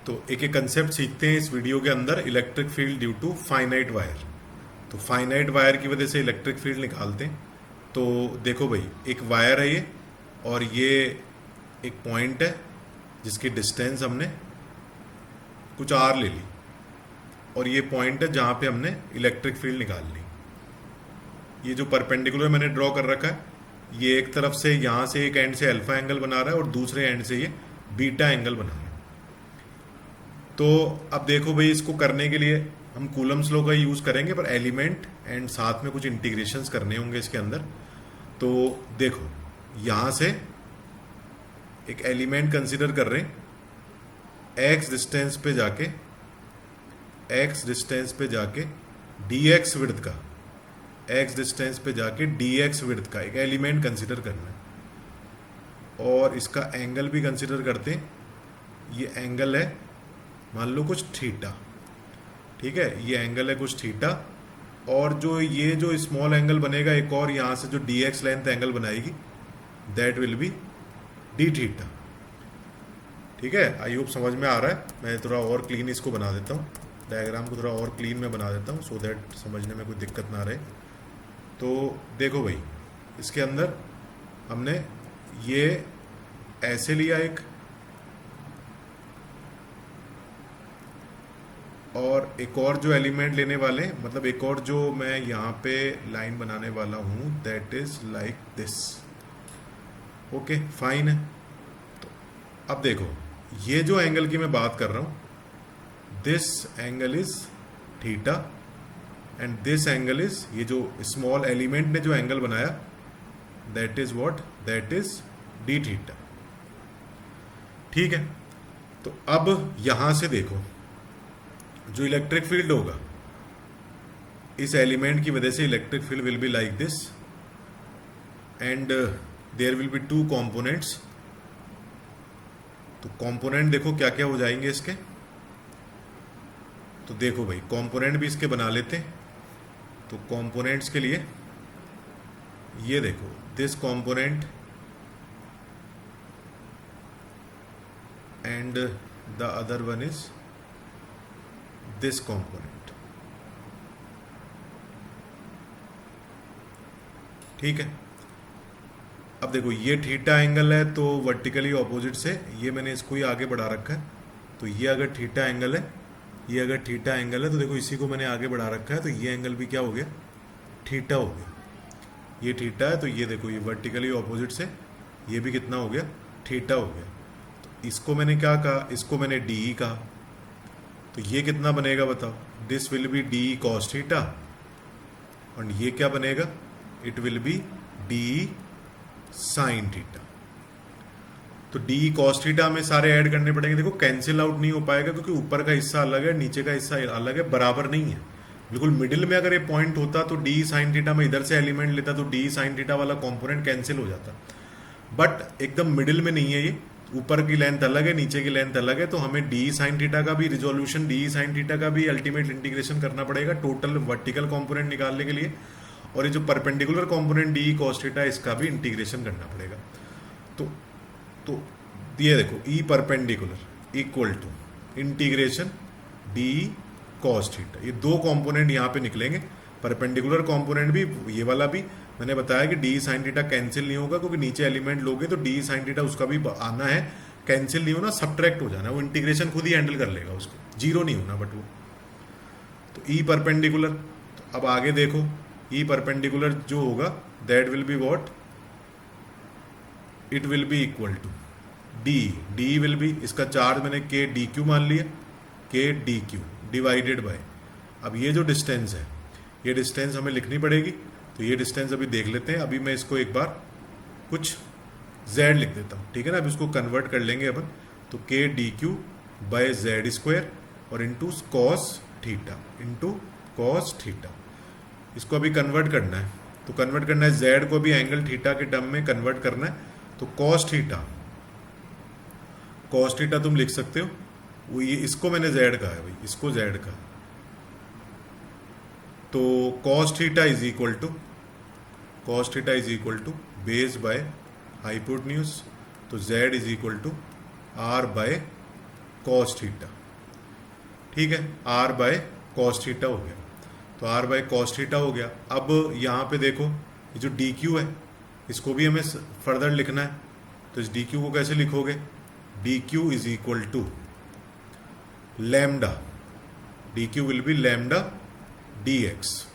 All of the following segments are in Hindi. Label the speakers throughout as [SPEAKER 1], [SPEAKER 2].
[SPEAKER 1] तो एक एक कंसेप्ट सीखते हैं इस वीडियो के अंदर। Electric field due to finite wire. तो फाइनाइट वायर की वजह से इलेक्ट्रिक फील्ड निकालते हैं। तो देखो भाई, एक वायर है ये, और ये एक पॉइंट है जिसकी डिस्टेंस हमने कुछ आर ले ली, और ये पॉइंट है जहां पे हमने इलेक्ट्रिक फील्ड निकाल ली। ये जो परपेंडिकुलर मैंने ड्रॉ कर रखा है, ये एक तरफ से यहां से एक एंड से अल्फा एंगल बना रहा है और दूसरे एंड से ये बीटा एंगल बना रहा है। तो अब देखो भाई, इसको करने के लिए हम कूलम्स लॉ का यूज करेंगे, पर एलिमेंट एंड साथ में कुछ इंटीग्रेशंस करने होंगे इसके अंदर। तो देखो, यहां से एक एलिमेंट कंसीडर कर रहे हैं, एक्स डिस्टेंस पे जाके dx विड्थ का, एक्स डिस्टेंस पे जाके dx विड्थ का एक एलिमेंट कंसीडर करना है, और इसका एंगल भी कंसीडर करते हैं। ये एंगल है मान लो कुछ थीटा, ठीक है, ये एंगल है कुछ थीटा, और जो ये जो स्मॉल एंगल बनेगा एक और यहां से जो dx लेंथ एंगल बनाएगी, that will B D theta. ठीक है, आई होप समझ में आ रहा है। मैं थोड़ा और क्लीन इसको बना देता हूँ, डायग्राम को थोड़ा और क्लीन में बना देता हूँ, सो दैट समझने में कोई दिक्कत ना रहे। तो देखो भाई, इसके अंदर हमने ये ऐसे लिया एक, और एक और जो एलिमेंट लेने वाले, मतलब एक और जो मैं यहाँ पे लाइन बनाने वाला हूँ, that is like this. Okay, fine है। तो अब देखो, ये जो एंगल की मैं बात कर रहा हूँ, this angle is theta, and this angle is, ये जो स्मॉल एलिमेंट ने जो एंगल बनाया, that is what, that is D theta. ठीक है, तो अब यहां से देखो, जो इलेक्ट्रिक फील्ड होगा, इस एलिमेंट की वजह से electric field will be like this, and there will be two components. तो कंपोनेंट देखो क्या क्या हो जाएंगे इसके। तो देखो भाई, कंपोनेंट भी इसके बना लेते हैं। तो कंपोनेंट्स के लिए ये देखो, this component and the other one is this component. ठीक है, अब देखो, ये थीटा एंगल है, तो वर्टिकली ऑपोजिट से ये मैंने इसको ही आगे बढ़ा रखा है। तो ये अगर थीटा एंगल है, ये अगर थीटा एंगल है, तो देखो इसी को मैंने आगे बढ़ा रखा है, तो ये एंगल भी क्या हो गया, थीटा हो गया। ये थीटा है, तो ये देखो, ये वर्टिकली ऑपोजिट से ये भी कितना हो गया, थीटा हो गया। तो इसको मैंने क्या कहा, इसको मैंने डी कहा। तो ये कितना बनेगा बताओ, this will be D cos theta, और ये क्या बनेगा, it will B D sine theta. तो डी कॉस थीटा में सारे ऐड करने पड़ेंगे। देखो, कैंसिल आउट नहीं हो पाएगा, क्योंकि ऊपर का हिस्सा अलग है, नीचे का हिस्सा अलग है, बराबर नहीं है। बिल्कुल मिडिल में अगर ये पॉइंट होता, तो डी साइन थीटा में इधर से एलिमेंट लेता, तो डी साइन थीटा वाला कंपोनेंट कैंसिल हो जाता। बट एकदम मिडिल में नहीं है ये, ऊपर की लेंथ अलग है, नीचे की लेंथ अलग है। तो हमें डी साइन थीटा का भी रिजोल्यूशन, डी साइन थीटा का भी अल्टीमेट इंटीग्रेशन करना पड़ेगा टोटल वर्टिकल कंपोनेंट निकालने के लिए, और ये जो perpendicular component d cos theta, इसका भी इंटीग्रेशन करना पड़ेगा। तो ये देखो, E perpendicular equal to integration d cos theta. ये दो कंपोनेंट यहाँ पे निकलेंगे, परपेंडिकुलर कंपोनेंट भी, ये वाला भी। मैंने बताया कि डी साइन थीटा कैंसिल नहीं होगा, क्योंकि नीचे एलिमेंट लोगे तो डी साइन थीटा उसका भी आना है, कैंसिल नहीं होना, सब्ट्रैक्ट हो जाना, वो इंटीग्रेशन खुद ही हैंडल कर लेगा उसको, जीरो नहीं होना बट वो। तो ई परपेंडिकुलर, तो अब आगे देखो, ई परपेंडिकुलर जो होगा, that will be what, it will be equal to d will be, इसका चार्ज मैंने के डी क्यू मान लिया, के डी क्यू डिवाइडेड बाय, अब ये जो डिस्टेंस है, ये डिस्टेंस हमें लिखनी पड़ेगी। तो ये डिस्टेंस अभी देख लेते हैं। अभी मैं इसको एक बार कुछ z लिख देता हूँ, ठीक है ना। अब इसको कन्वर्ट कर लेंगे अपन। तो k d q by z square और इंटू कॉस थीटा, इसको अभी कन्वर्ट करना है। तो कन्वर्ट करना है, z को भी एंगल थीटा के टर्म में कन्वर्ट करना है। तो कॉस थीटा तुम लिख सकते हो, वो ये, इसको मैंने z कहा है भाई, इसको z कहा। तो cos theta is equal to base by hypotenuse. तो z is equal to r by cos theta, ठीक है, आर बाय कॉस थीटा हो गया। तो आर बाय कॉस थीटा हो गया। अब यहाँ पे देखो ये जो डी क्यू है इसको भी हमें फर्दर लिखना है। तो इस डी क्यू को कैसे लिखोगे, d q is equal to lambda, d q will be lambda d x.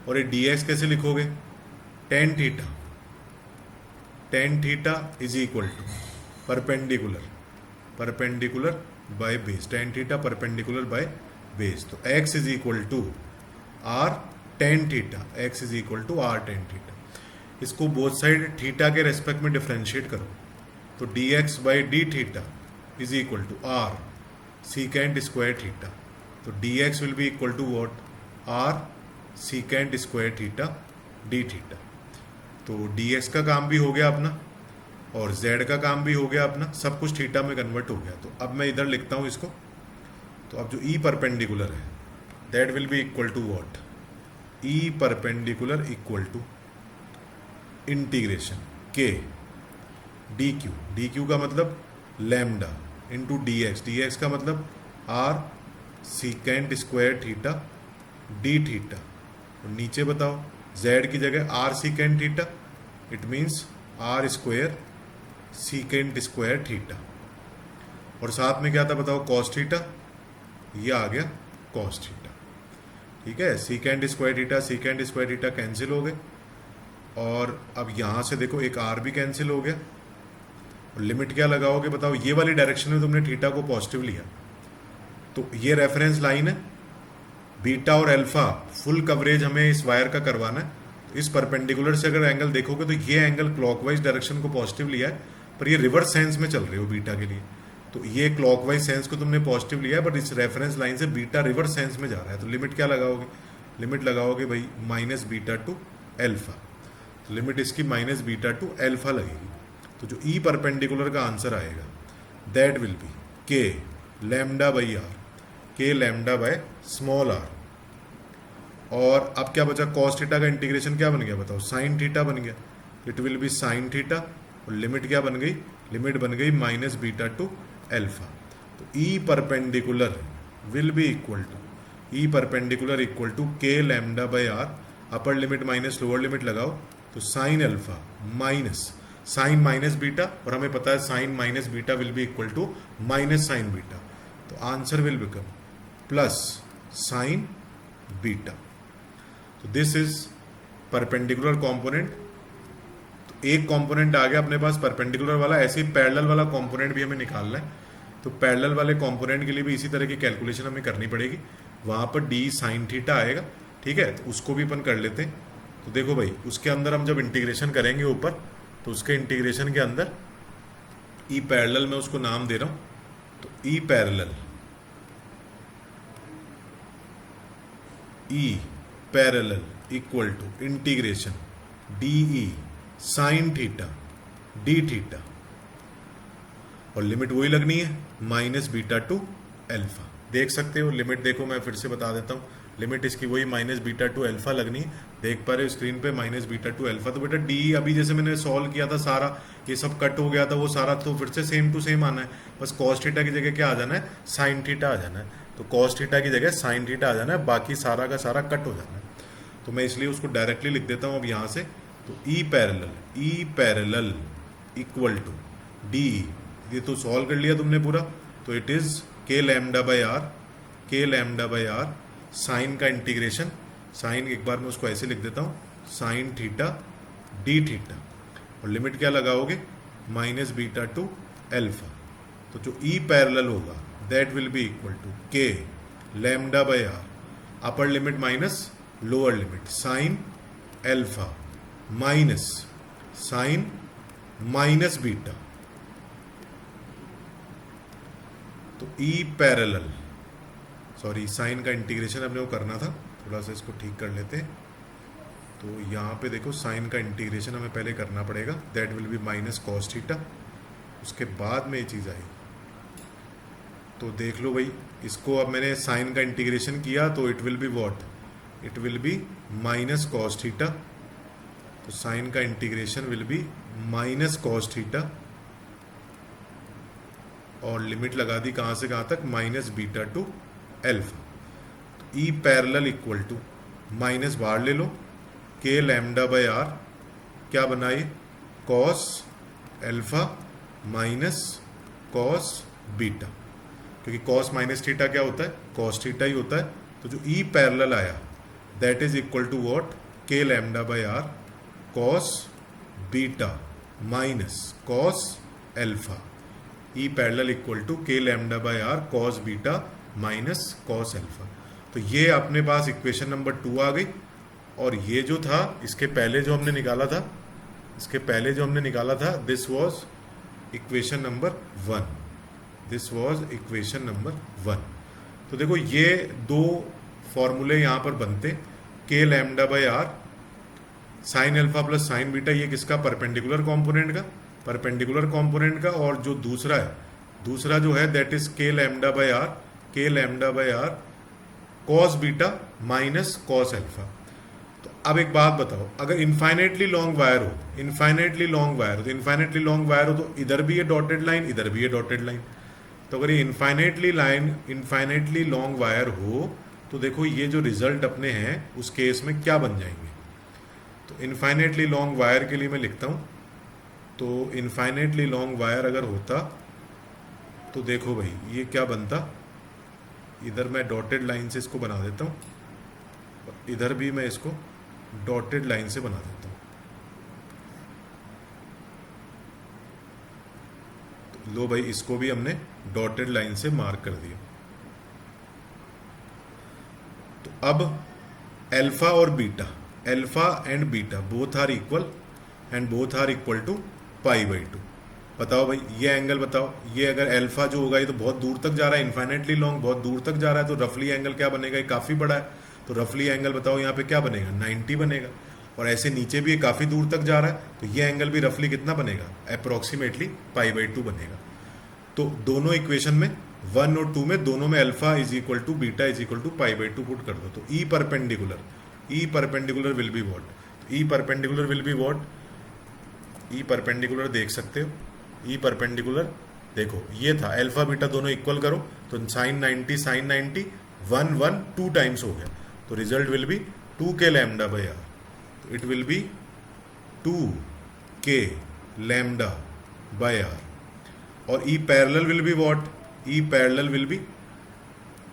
[SPEAKER 1] और ये डी एक्स कैसे लिखोगे, tan theta, tan theta is equal to perpendicular, perpendicular by base, tan theta perpendicular by base. तो x is equal to r tan theta, x is equal to r tan theta. इसको बोथ साइड थीटा के रेस्पेक्ट में डिफ्रेंशिएट करो। तो d x by d theta is equal to r secant square theta. तो d x will be equal to what, r secant square theta d theta. तो डी एक्स का काम भी हो गया अपना और z का काम भी हो गया अपना, सब कुछ थीटा में कन्वर्ट हो गया। तो अब मैं इधर लिखता हूं इसको। तो अब जो ई परपेंडिकुलर है that will be equal to what, E perpendicular equal to integration k d q, d q का मतलब लैम्डा इंटू डी एक्स का मतलब r secant square theta d theta. और नीचे बताओ z की जगह r secant theta, it means r square secant square theta. और साथ में क्या था बताओ, कॉस थीटा, ये आ गया कॉस थीटा, ठीक है। Secant square theta secant square theta cancel हो गए। और अब यहां से देखो एक आर भी कैंसिल हो गया। और लिमिट क्या लगाओगे बताओ, ये वाली डायरेक्शन में तुमने थीटा को पॉजिटिव लिया तो ये रेफरेंस लाइन है, बीटा और अल्फा फुल कवरेज हमें इस वायर का करवाना है। तो इस परपेंडिकुलर से अगर एंगल देखोगे तो ये एंगल क्लॉकवाइज डायरेक्शन को पॉजिटिव लिया है, पर ये रिवर्स सेंस में चल रहे हो बीटा के लिए। तो ये क्लॉकवाइज सेंस को तुमने पॉजिटिव लिया है, बट इस रेफरेंस लाइन से बीटा रिवर्स सेंस में जा रहा है। तो लिमिट क्या लगाओगे, लिमिट लगाओगे भाई माइनस बीटा टू एल्फा। तो लिमिट इसकी माइनस बीटा टू एल्फा लगेगी। तो जो ई परपेंडिकुलर का आंसर आएगा दैट विल बी के lambda by are, k lambda by small are. और अब क्या बचा, कॉस थीटा का इंटीग्रेशन क्या बन गया बताओ, साइन थीटा बन गया। It will B sine theta. और लिमिट क्या बन गई, लिमिट बन गई माइनस बीटा टू एल्फा। तो E perpendicular will be equal to, E perpendicular equal to k lambda by r, upper limit minus lower limit लगाओ तो sine alpha minus sine minus beta, और हमें पता है sine minus beta will be equal to minus sine beta. तो answer will become plus sine beta. तो दिस इज परपेंडिकुलर कंपोनेंट। तो एक कंपोनेंट आ गया अपने पास परपेंडिकुलर वाला, ऐसे ही पैरेलल वाला कंपोनेंट भी हमें निकालना है। तो पैरेलल वाले कंपोनेंट के लिए भी इसी तरह की कैलकुलेशन हमें करनी पड़ेगी। वहां पर डी साइन थीटा आएगा, ठीक है, तो उसको भी अपन कर लेते हैं। तो देखो भाई उसके अंदर हम जब इंटीग्रेशन करेंगे ऊपर, तो उसके इंटीग्रेशन के अंदर ई पैरेलल में उसको नाम दे रहा हूं। तो E parallel, E parallel equal to integration d E sine theta d theta, और लिमिट वही लगनी है माइनस बीटा टू एल्फा। देख सकते हो लिमिट, देखो मैं फिर से बता देता हूं, लिमिट इसकी वही माइनस बीटा टू एल्फा लगनी है। देख पा रहे हो स्क्रीन पे माइनस बीटा टू एल्फा। तो बेटा डी अभी जैसे मैंने सॉल्व किया था सारा, ये सब कट हो गया था वो सारा, तो फिर से सेम टू सेम आना है। बस कॉस थीटा की जगह क्या आ जाना है, साइन थीटा आ जाना है। तो कॉस थीटा की जगह साइन थीटा आ जाना है, बाकी सारा का सारा कट हो जाना है। तो मैं इसलिए उसको डायरेक्टली लिख देता हूँ अब यहाँ से। तो E parallel equal to d, ये तो सॉल्व कर लिया तुमने पूरा। तो it is k lambda by r, k lambda by r sine का इंटीग्रेशन, साइन एक बार मैं उसको ऐसे लिख देता हूँ, साइन थीटा डी थीटा, और लिमिट क्या लगाओगे माइनस बीटा टू एल्फा। तो जो ई पैरेलल होगा that will be equal to k lambda by r, upper limit minus lower limit sign alpha minus sine minus beta. तो ई पैरेलल, सॉरी साइन का इंटीग्रेशन अपने को करना था, थोड़ा सा इसको ठीक कर लेते हैं। तो यहाँ पे देखो साइन का इंटीग्रेशन हमें पहले करना पड़ेगा, that will be minus cos theta, उसके बाद में ये चीज़ आई। तो देख लो भाई, इसको अब मैंने साइन का इंटीग्रेशन किया तो it will be what, it will be minus cos theta. तो साइन का integration will be minus cos theta और लिमिट लगा दी कहाँ से कहाँ तक, minus beta to alpha. E parallel equal to minus बाहर ले लो, के लैम्डा बाय आर क्या बनाइए, cos alpha minus cos beta, क्योंकि कॉस माइनस थीटा क्या होता है, कॉस थीटा ही होता है। तो जो ई पैरेलल आया that is equal to what, k lambda by r cos beta minus cos alpha. E parallel equal to k lambda by r cos beta minus cos alpha. तो ये अपने पास इक्वेशन नंबर 2 आ गई। और ये जो था इसके पहले जो हमने निकाला था, this was equation number 1, this was equation number 1। तो देखो ये दो फॉर्मूले यहां पर बनते, k lambda by r sine alpha plus sine beta, ये किसका, परपेंडिकुलर कंपोनेंट का, और जो दूसरा जो है that is k lambda by r cos beta minus cos alpha. तो अब एक बात बताओ, अगर इनफाइनेटली लॉन्ग वायर हो तो इधर भी ये डॉटेड लाइन, इधर भी ये डॉटेड लाइन। तो अगर ये इनफाइनेटली लॉन्ग वायर हो तो देखो ये जो रिजल्ट अपने हैं उस केस में क्या बन जाएंगे। तो इनफाइनेटली लॉन्ग वायर के लिए मैं लिखता हूं, तो इनफाइनेटली लॉन्ग वायर अगर होता तो देखो भाई ये क्या बनता, इधर मैं डॉटेड लाइन से इसको बना देता हूं, इधर भी मैं इसको डॉटेड लाइन से बना देता हूं। तो लो भाई इसको भी हमने डॉटेड लाइन से मार्क कर दिया। तो अब अल्फा और beta, alpha and beta both are equal to π/2। बताओ भाई ये एंगल बताओ, ये अगर अल्फा जो होगा ये तो बहुत दूर तक जा रहा है, इनफाइनेटली लॉन्ग बहुत दूर तक जा रहा है, तो रफली एंगल क्या बनेगा, ये काफी बड़ा है, तो रफली एंगल बताओ यहाँ पे क्या बनेगा, 90 बनेगा। और ऐसे नीचे भी ये काफी दूर तक जा रहा है, तो ये एंगल भी रफली कितना बनेगा, अप्रोक्सीमेटली π/2 बनेगा। तो दोनों इक्वेशन में 1 और 2 में दोनों में alpha is equal to beta is equal to π/2 put कर दो। तो E perpendicular will be what, E perpendicular देख सकते हो, ई परपेंडिकुलर देखो ये था, अल्फा बीटा दोनों इक्वल करो तो sin 90 1 1 2 टाइम्स हो गया, तो result will be 2k lambda by r. तो it will be 2k lambda by r. और E parallel will be what, E parallel will be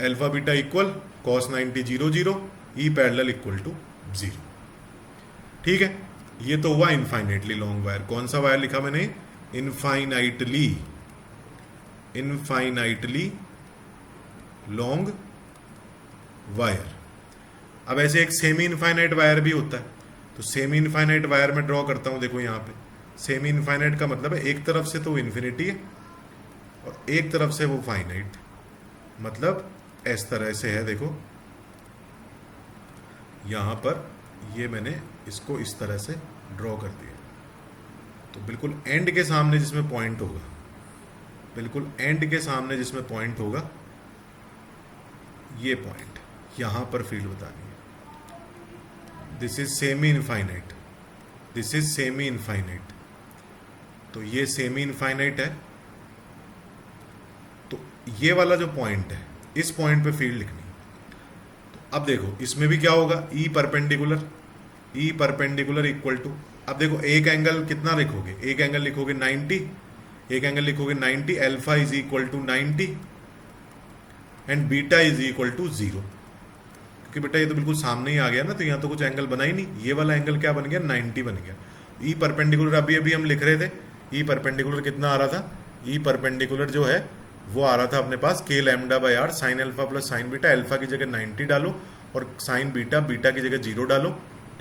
[SPEAKER 1] alpha beta equal cos 90 0 0, E parallel equal to 0। ठीक है, ये तो हुआ इनफाइनाइटली लॉन्ग वायर। कौन सा वायर लिखा मैंने, इनफाइनाइटली लॉन्ग वायर। अब ऐसे एक सेमी इनफाइनाइट वायर भी होता है, तो सेमी इनफाइनाइट वायर में ड्रॉ करता हूं, देखो यहां पे सेमी इनफाइनाइट का मतलब है एक तरफ से तो इन्फिनिटी है और एक तरफ से वो फाइनाइट, मतलब इस तरह से है। देखो यहां पर ये मैंने इसको इस तरह से ड्रॉ कर दिया, तो बिल्कुल एंड के सामने जिसमें पॉइंट होगा, ये पॉइंट यहां पर फील्ड बतानी है। दिस इज सेमी इनफाइनाइट, तो ये सेमी इनफाइनाइट है। तो ये वाला जो पॉइंट है इस पॉइंट पे फील्ड लिखनी है। तो अब देखो इसमें भी क्या होगा, ई परपेंडिकुलर इक्वल टू, अब देखो एक एंगल कितना लिखोगे, एक एंगल लिखोगे 90, alpha is equal to 90 and beta is equal to 0। क्योंकि बेटा ये तो बिल्कुल सामने ही आ गया ना, तो यहाँ तो कुछ एंगल बना ही नहीं, ये वाला एंगल क्या बन गया, 90 बन गया। ई परपेंडिकुलर अभी हम लिख रहे थे, ई परपेंडिकुलर कितना आ रहा था, ई परपेंडिकुलर जो है वो आ रहा था अपने पास k lambda by r sine alpha plus sine beta, alpha की जगह 90 डालो और साइन बीटा की जगह 0 डालो।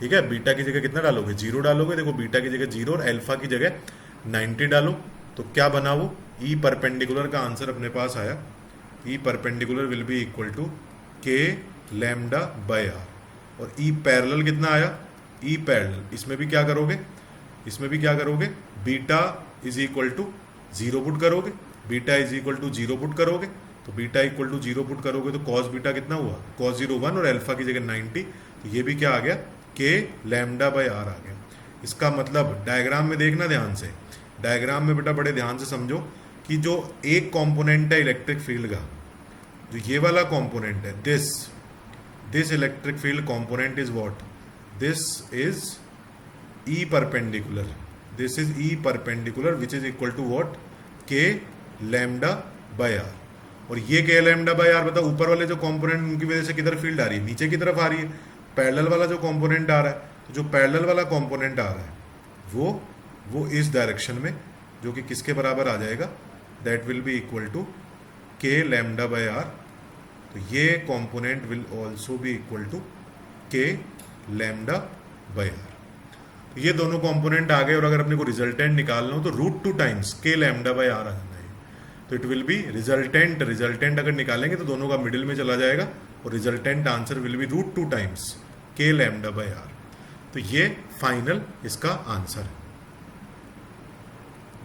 [SPEAKER 1] ठीक है, बीटा की जगह कितना डालोगे, 0 डालोगे। देखो बीटा की जगह 0 और अल्फा की जगह 90 डालो, तो क्या बना वो, ई परपेंडिकुलर का आंसर अपने पास आया, E perpendicular will be equal to k lambda by r. और ई पैरेलल कितना आया, ई पैरेलल, इसमें भी क्या करोगे, beta is equal to 0 put करोगे, तो बीटा इक्वल टू 0 पुट करोगे तो कॉस बीटा कितना हुआ, cos 0 1 और अल्फा की जगह 90, तो ये भी क्या आ गया, के लैम्डा बाय आर आ गया। इसका मतलब डायग्राम में देखना ध्यान से, डायग्राम में बेटा बड़े ध्यान से समझो कि जो एक कंपोनेंट है इलेक्ट्रिक फील्ड का, जो ये वाला कंपोनेंट है, this electric field component is what, this is E perpendicular, this is E perpendicular which is equal to what, k lambda by r. और ये के लैम्डा बाय आर बताओ, ऊपर वाले जो कंपोनेंट उनकी वजह से किधर फील्ड आ रही है, नीचे की तरफ आ रही है। पैरेलल वाला जो कंपोनेंट आ रहा है, तो जो पैरेलल वाला कंपोनेंट आ रहा है वो इस डायरेक्शन में, जो कि किसके बराबर आ जाएगा, that will be equal to k lambda by r. तो ये component will also be equal to k lambda by r. तो ये दोनों कंपोनेंट आ गए, और अगर अपने को रिजल्टेंट निकालना हो तो √2 टाइम्स के लैम्डा बाय आर आ जाना है। तो इट विल बी रिजल्टेंट अगर निकालेंगे तो दोनों का मिडिल में चला जाएगा, और resultant answer will be √2 times के लैम्डा बाय आर। तो ये फाइनल इसका आंसर है।